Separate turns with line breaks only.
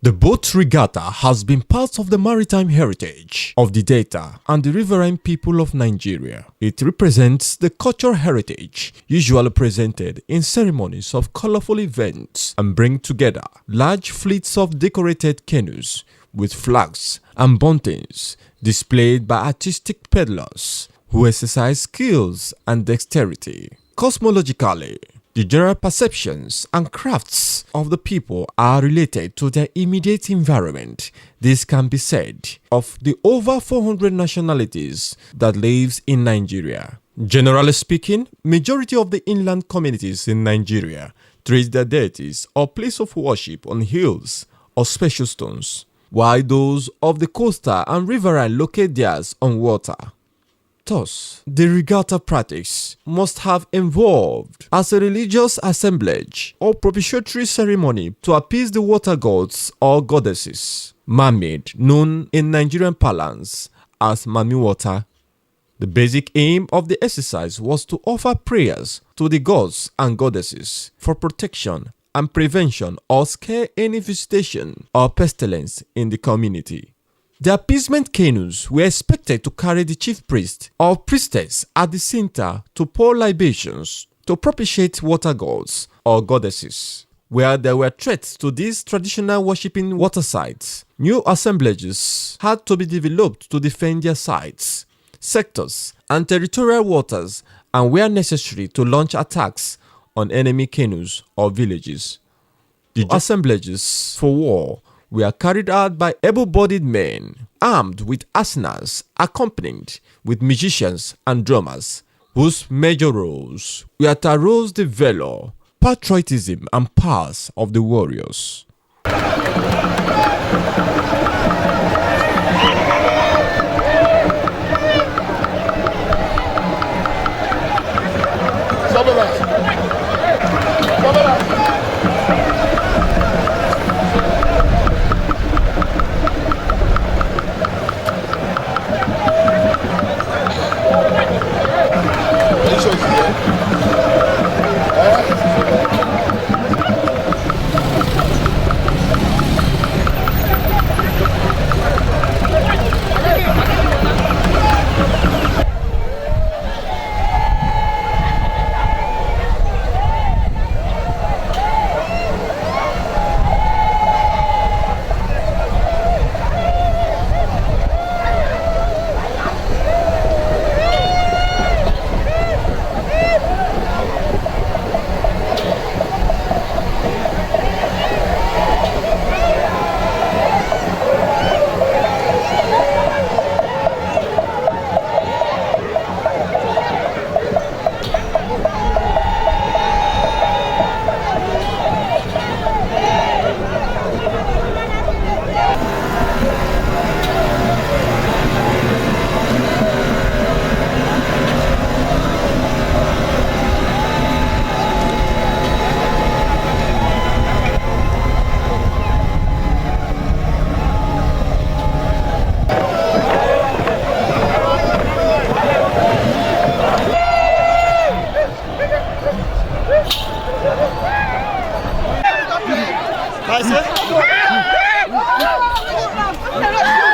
The boat regatta has been part of the maritime heritage of the Delta and the Riverine people of Nigeria. It represents the cultural heritage usually presented in ceremonies of colorful events and bring together large fleets of decorated canoes with flags and buntings displayed by artistic peddlers who exercise skills and dexterity. Cosmologically, the general perceptions and crafts of the people are related to their immediate environment. This can be said of the over 400 nationalities that lives in Nigeria. Generally speaking, majority of the inland communities in Nigeria trace their deities or place of worship on hills or special stones, while those of the coastal and riverine locate theirs on water. Thus, the regatta practice must have evolved as a religious assemblage or propitiatory ceremony to appease the water gods or goddesses, mermaid, known in Nigerian parlance as mamiwater. The basic aim of the exercise was to offer prayers to the gods and goddesses for protection and prevention or scare any visitation or pestilence in the community. The appeasement canoes were expected to carry the chief priest or priestess at the center to pour libations to propitiate water gods or goddesses. Where there were threats to these traditional worshipping water sites, new assemblages had to be developed to defend their sites, sectors, and territorial waters, and where necessary to launch attacks on enemy canoes or villages. The assemblages for war were carried out by able-bodied men armed with arsenals, accompanied with musicians and drummers, whose major roles were to arouse the valor, patriotism, and powers of the warriors.